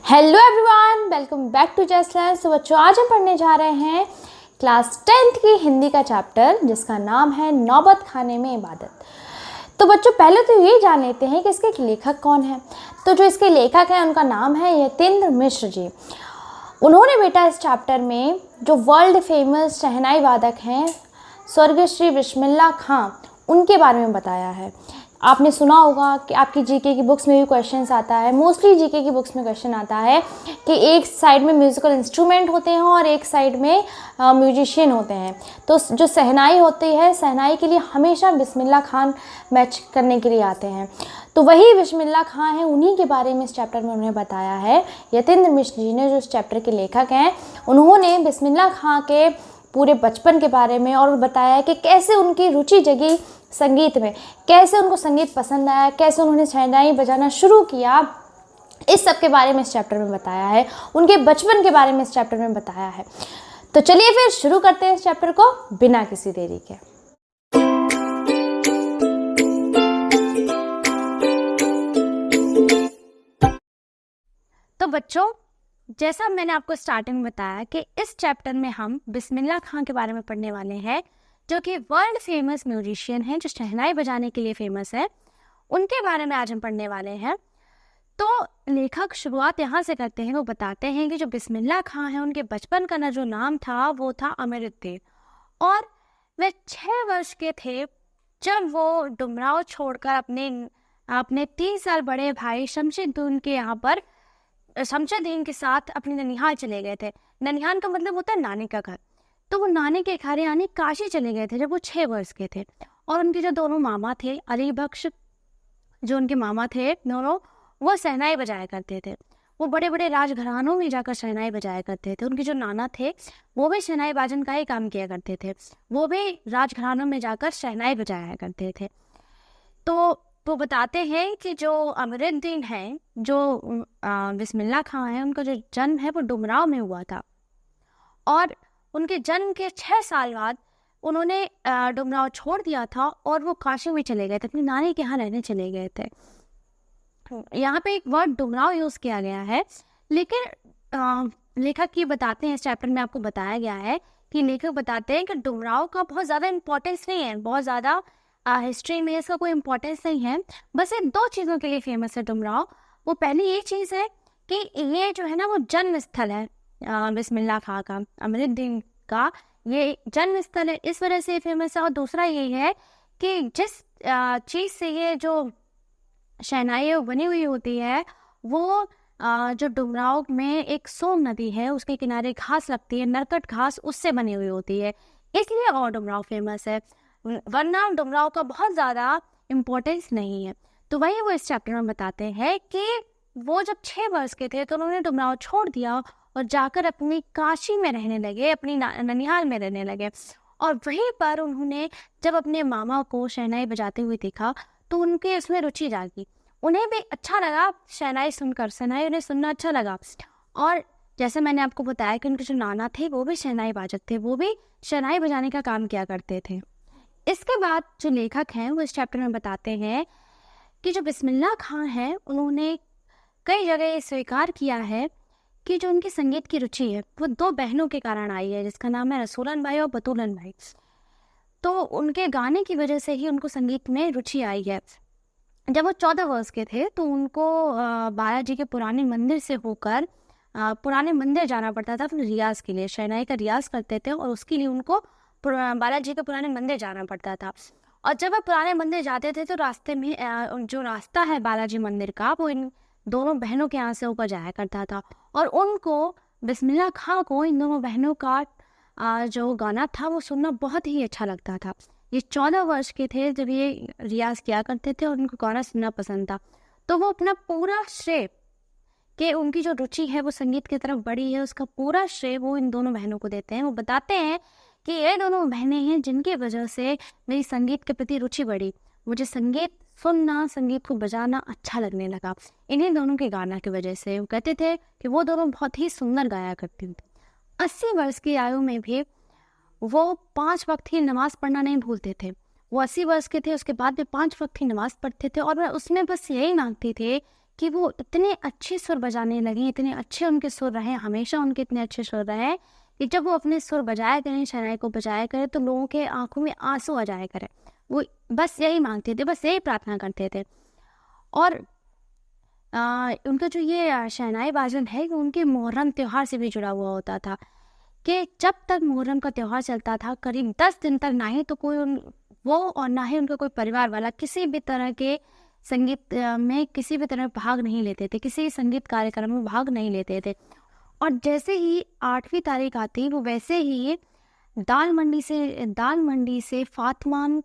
Hello everyone, welcome back to just learn. तो बच्चों, आज हम पढ़ने जा रहे हैं क्लास 10th की हिंदी का चैप्टर जिसका नाम है नौबत खाने में इबादत। तो बच्चों, पहले तो ये जान लेते हैं कि इसके लेखक कौन है। तो जो इसके लेखक हैं उनका नाम है यतीन्द्र मिश्र जी। उन्होंने बेटा इस चैप्टर में जो वर्ल्ड फेमस शहनाई वादक हैं स्वर्गीय श्री बिस्मिल्लाह खां, उनके बारे में बताया है। आपने सुना होगा कि आपकी जीके की बुक्स में भी क्वेश्चंस आता है, मोस्टली जीके की बुक्स में क्वेश्चन आता है कि एक साइड में म्यूज़िकल इंस्ट्रूमेंट होते हैं और एक साइड में म्यूजिशियन होते हैं। तो जो शहनाई होती है, शहनाई के लिए हमेशा बिस्मिल्लाह खान मैच करने के लिए आते हैं। तो वही बिस्मिल्लाह खां हैं, उन्हीं के बारे में इस चैप्टर में उन्हें बताया है। यतीन्द्र मिश्र जी ने, जो इस चैप्टर के लेखक हैं, उन्होंने बिस्मिल्लाह खां के पूरे बचपन के बारे में और बताया है कि कैसे उनकी रुचि जगी संगीत में, कैसे उनको संगीत पसंद आया, कैसे उन्होंने शहनाई बजाना शुरू किया। इस सब के बारे में इस चैप्टर में बताया है। उनके बचपन के बारे में इस चैप्टर में बताया है। तो चलिए फिर शुरू करते हैं इस चैप्टर को बिना किसी देरी के। तो बच्चों, जैसा मैंने आपको स्टार्टिंग में बताया कि इस चैप्टर में हम बिस्मिल्लाह खां के बारे में पढ़ने वाले हैं, जो कि वर्ल्ड फेमस म्यूजिशियन हैं, जो शहनाई बजाने के लिए फेमस है। उनके बारे में आज हम पढ़ने वाले हैं। तो लेखक शुरुआत यहाँ से करते हैं। वो बताते हैं कि जो बिस्मिल्लाह खां है, उनके बचपन का जो नाम था वो था अमृतदेव, और वे 6 वर्ष के थे जब वो डुमराव छोड़कर अपने 3 साल बड़े भाई शमशेद्दीन के यहाँ पर शमशेद्दीन के साथ अपने ननिहाल चले गए थे। ननिहाल का मतलब होता है नानी का घर। तो वो नानी के घर यानी काशी चले गए थे जब वो 6 वर्ष के थे। और उनके जो दोनों मामा थे, अली बख्श, जो उनके मामा थे दोनों, वो शहनाई बजाया करते थे। वो बड़े बड़े राजघरानों में जाकर शहनाई बजाया करते थे। उनके जो नाना थे वो भी शहनाई बाजन का ही काम किया करते थे। वो भी राजघरानों में जाकर शहनाई बजाया करते थे। तो वो बताते हैं कि जो अमरुद्दीन है, जो बिस्मिल्लाह खां है, उनका जो जन्म है वो डुमराव में हुआ था। और उनके जन्म के 6 साल बाद उन्होंने डुमराव छोड़ दिया था और वो काशी में चले गए थे, अपनी नानी के यहाँ रहने चले गए थे। यहाँ पे एक वर्ड डुमराव यूज़ किया गया है, लेकिन लेखक ये बताते हैं, इस चैप्टर में आपको बताया गया है कि लेखक बताते हैं कि डुमराव का बहुत ज़्यादा इम्पोर्टेंस नहीं है, बहुत ज़्यादा हिस्ट्री में इसका कोई इम्पोर्टेंस नहीं है। बस ये 2 चीज़ों के लिए फेमस है डुमराव। वो पहली ये चीज़ है कि ये जो है ना, वो जन्म स्थल है बिस्मिल्लाह खां का, अमरुद्दीन का ये जन्म स्थल है, इस वजह से फेमस है। और दूसरा ये है कि जिस चीज़ से ये जो शहनाई बनी हुई होती है, वो जो डुमराव में एक सोम नदी है, उसके किनारे घास लगती है, नरकट घास, उससे बनी हुई होती है, इसलिए और डुमराव फेमस है, वरना डुमराव का बहुत ज़्यादा इम्पोर्टेंस नहीं है। तो वही वो इस चैप्टर में बताते हैं कि वो जब 6 वर्ष के थे तो उन्होंने डुमराव छोड़ दिया और जाकर अपनी काशी में रहने लगे, अपनी ननिहाल में रहने लगे। और वहीं पर उन्होंने जब अपने मामा को शहनाई बजाते हुए देखा तो उनके उसमें रुचि जागी। उन्हें भी अच्छा लगा शहनाई सुनकर, शहनाई उन्हें सुनना अच्छा लगा। और जैसे मैंने आपको बताया कि उनके जो नाना थे वो भी शहनाई वादक थे, वो भी शहनाई बजाने का काम किया करते थे। इसके बाद जो लेखक हैं वो इस चैप्टर में बताते हैं कि जो बिस्मिल्लाह खां हैं, उन्होंने कई जगह ये स्वीकार किया है कि जो उनकी संगीत की रुचि है वो 2 बहनों के कारण आई है, जिसका नाम है रसूलन भाई और बतूलन भाई। तो उनके गाने की वजह से ही उनको संगीत में रुचि आई है। जब वो 14 वर्ष के थे तो उनको बालाजी के पुराने मंदिर से होकर पुराने मंदिर जाना पड़ता था अपने रियाज के लिए। शहनाई का रियाज करते थे और उसके लिए उनको बालाजी के पुराने मंदिर जाना पड़ता था। और जब वह पुराने मंदिर जाते थे तो रास्ते में जो रास्ता है बालाजी मंदिर का, वो इन दोनों बहनों के यहाँ से ऊपर जाया करता था। और उनको, बिस्मिल्लाह खां को, इन दोनों बहनों का जो गाना था वो सुनना बहुत ही अच्छा लगता था। ये 14 वर्ष के थे जब ये रियाज किया करते थे और उनको गाना सुनना पसंद था। तो वो अपना पूरा श्रेय, कि उनकी जो रुचि है वो संगीत की तरफ बढ़ी है, उसका पूरा श्रेय वो इन दोनों बहनों को देते हैं। वो बताते हैं कि ये दोनों बहनें हैं जिनकी वजह से मेरी संगीत के प्रति रुचि बढ़ी, मुझे संगीत सुनना, संगीत को बजाना अच्छा लगने लगा, इन्हीं दोनों के गाना की वजह से। वो कहते थे कि वो दोनों बहुत ही सुंदर गाया करती थी। 80 वर्ष की आयु में भी वो 5 वक्त की नमाज पढ़ना नहीं भूलते थे। वो 80 वर्ष के थे, उसके बाद भी 5 वक्त की नमाज पढ़ते थे और वह उसमें बस यही मांगते थे कि वो इतने अच्छे सुर बजाने लगे, इतने अच्छे उनके सुर रहे, हमेशा उनके इतने अच्छे सुर रहे कि जब वो अपने सुर बजाया करें, शहनाई को बजाया करें, तो लोगों के आंखों में आंसू आ जाया करें। वो बस यही मांगते थे, बस यही प्रार्थना करते थे। और उनका जो ये शहनाई बाजन है कि उनके मुहर्रम त्यौहार से भी जुड़ा हुआ होता था, कि जब तक मुहर्रम का त्यौहार चलता था, करीब 10 दिन तक ना ही तो कोई वो और ना ही उनका कोई परिवार वाला किसी भी तरह के संगीत में किसी भी तरह भाग नहीं लेते थे, किसी संगीत कार्यक्रम में भाग नहीं लेते थे। और जैसे ही 8वीं तारीख आती, वो वैसे ही दाल मंडी से फातमान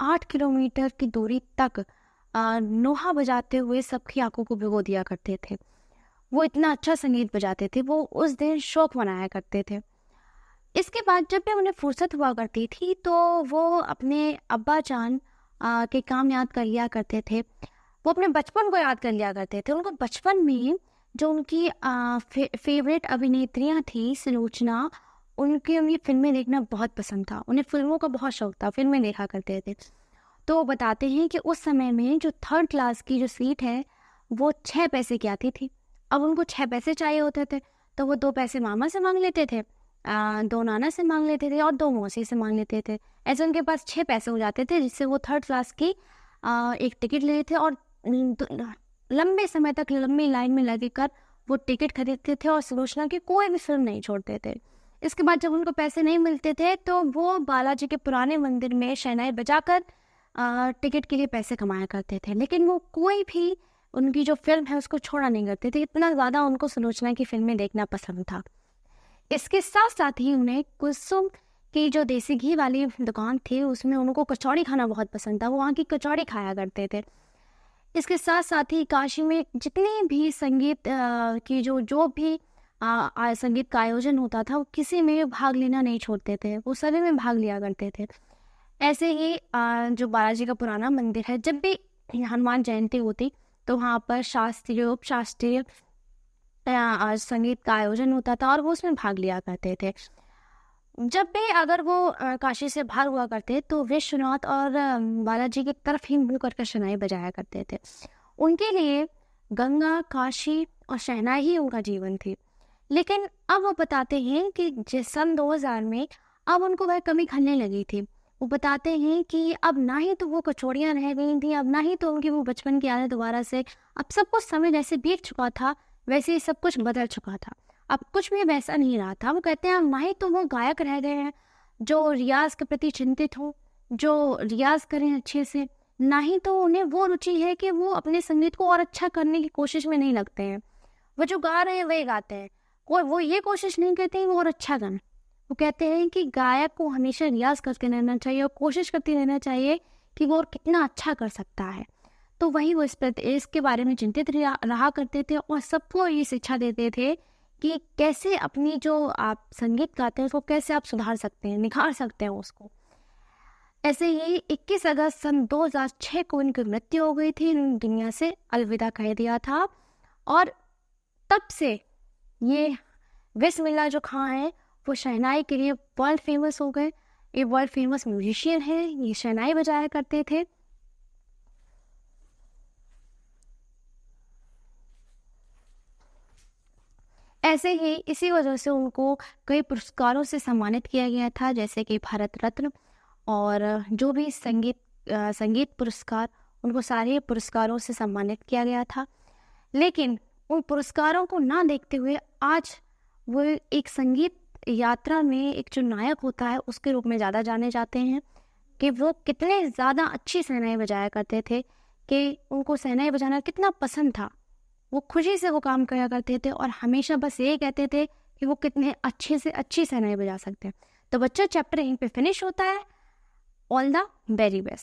8 किलोमीटर की दूरी तक नोहा बजाते हुए सबकी आंखों को भिगो दिया करते थे। वो इतना अच्छा संगीत बजाते थे, वो उस दिन शौक मनाया करते थे। इसके बाद जब भी उन्हें फुर्सत हुआ करती थी, तो वो अपने अब्बा जान के काम याद कर लिया करते थे, वो अपने बचपन को याद कर लिया करते थे। उनको बचपन में जो उनकी फेवरेट अभिनेत्रियां थी सुलोचना, उनकी फिल्में देखना बहुत पसंद था, उन्हें फिल्मों का बहुत शौक था, फिल्में देखा करते थे। तो वो बताते हैं कि उस समय में जो 3rd क्लास की जो सीट है वो 6 पैसे की आती थी। अब उनको 6 पैसे चाहिए होते थे, तो वो 2 पैसे मामा से मांग लेते थे, 2 नाना से मांग लेते थे और 2 मौसी से मांग लेते थे। ऐसे उनके पास 6 पैसे हो जाते थे, जिससे वो 3rd क्लास की एक टिकट ले थे और लंबे समय तक लंबी लाइन में लगकर वो टिकट खरीदते थे और सुलोचना की कोई भी फिल्म नहीं छोड़ते थे। इसके बाद जब उनको पैसे नहीं मिलते थे, तो वो बालाजी के पुराने मंदिर में शहनाई बजाकर टिकट के लिए पैसे कमाया करते थे। लेकिन वो कोई भी उनकी जो फिल्म है उसको छोड़ा नहीं करते थे, इतना ज़्यादा उनको सुलोचना की फिल्में देखना पसंद था। इसके साथ साथ ही उन्हें कुसुम की जो देसी घी वाली दुकान थी, उसमें उनको कचौड़ी खाना बहुत पसंद था, वो वहाँ की कचौड़ी खाया करते थे। इसके साथ साथ ही काशी में जितने भी संगीत की जो भी संगीत का आयोजन होता था, वो किसी में भाग लेना नहीं छोड़ते थे, वो सभी में भाग लिया करते थे। ऐसे ही जो बालाजी का पुराना मंदिर है, जब भी हनुमान जयंती होती तो वहाँ पर शास्त्रीय उपशास्त्रीय संगीत का आयोजन होता था और वो उसमें भाग लिया करते थे। जब भी अगर वो काशी से बाहर हुआ करते, तो विश्वनाथ और बालाजी की तरफ ही मुँह करके शहनाई बजाया करते थे। उनके लिए गंगा, काशी और शहनाई ही उनका जीवन थी। लेकिन अब वो बताते हैं कि सन 2000 में अब उनको वह कमी खलने लगी थी। वो बताते हैं कि अब ना ही तो वो कचौड़ियाँ रह गई थी, अब ना ही तो उनकी वो बचपन की आदत दोबारा से, अब सब कुछ समय जैसे बीत चुका था वैसे ही सब कुछ बदल चुका था, अब कुछ भी वैसा नहीं रहा था। वो कहते हैं अब ना ही तो वो गायक रह गए हैं जो रियाज के प्रति चिंतित हो, जो रियाज करें अच्छे से, ना ही तो उन्हें वो रुचि है कि वो अपने संगीत को और अच्छा करने की कोशिश में नहीं लगते हैं। वो जो गा रहे हैं वही गाते हैं, वो ये कोशिश नहीं करते हैं वो और अच्छा गाना। वो कहते हैं कि गायक को हमेशा रियाज करते रहना चाहिए और कोशिश करते रहना चाहिए कि वो और कितना अच्छा कर सकता है। तो वही वो इसके बारे में चिंतित रहा करते थे और सबको ये शिक्षा देते थे कि कैसे अपनी जो आप संगीत गाते हैं उसको कैसे आप सुधार सकते हैं, निखार सकते हैं उसको। ऐसे ही 21 अगस्त सन 2006 को इनकी मृत्यु हो गई थी, इन्होंने दुनिया से अलविदा कह दिया था। और तब से ये बिस्मिल्लाह जो खां है वो शहनाई के लिए वर्ल्ड फेमस हो गए। ये वर्ल्ड फेमस म्यूजिशियन है, ये शहनाई बजाया करते थे। ऐसे ही इसी वजह से उनको कई पुरस्कारों से सम्मानित किया गया था, जैसे कि भारत रत्न और जो भी संगीत पुरस्कार, उनको सारे पुरस्कारों से सम्मानित किया गया था। लेकिन उन पुरस्कारों को ना देखते हुए आज वो एक संगीत यात्रा में एक जो नायक होता है उसके रूप में ज़्यादा जाने जाते हैं कि वो कितने ज़्यादा अच्छी शहनाई बजाया करते थे, कि उनको शहनाई बजाना कितना पसंद था। वो खुशी से वो काम किया करते थे और हमेशा बस ये कहते थे कि वो कितने अच्छे से अच्छी शहनाई बजा सकते हैं। तो बच्चों, चैप्टर यहीं पे फिनिश होता है। All the very best.